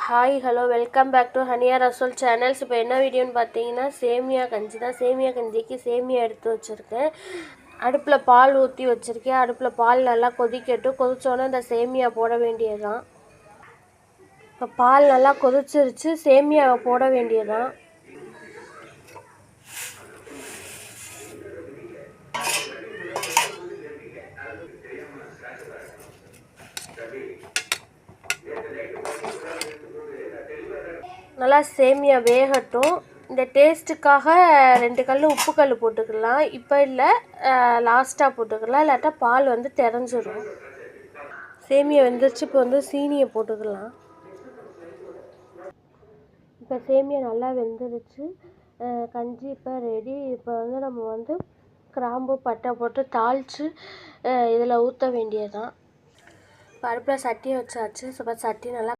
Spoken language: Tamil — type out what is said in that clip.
Hi hello welcome back to Haniya Rasool channels. இப்போ என்ன வீடியோன்னு பார்த்தீங்கன்னா சேமியா கஞ்சி தான். சேமியா கஞ்சிக்கு சேமியா எடுத்து வச்சுருக்கேன். அடுப்பில் பால் ஊற்றி வச்சுருக்கேன். அடுப்பில் பால் நல்லா கொதித்தோன்னே இந்த சேமியா போட வேண்டியதுதான். இப்போ பால் நல்லா கொதிச்சிருச்சு, சேமியாவை போட வேண்டியதுதான். நல்லா சேமியா வேகட்டும். இந்த டேஸ்ட்டுக்காக 2 கல் உப்பு கல் போட்டுக்கலாம். இப்போ இல்லை, லாஸ்ட்டாக போட்டுக்கலாம், இல்லாட்டா பால் திரஞ்சிரும். சேமியா வெந்துருச்சு. இப்போ சீனியை போட்டுக்கலாம். இப்போ சேமியா நல்லா வெந்துருச்சு. கஞ்சி இப்போ ரெடி. இப்போ நம்ம கிராம்பு பட்டை போட்டு தாளித்து இதில் ஊற்ற வேண்டியதுதான். இப்போ அடுப்பில் சட்டியை வச்சாச்சு. இப்போ சட்டி நல்லா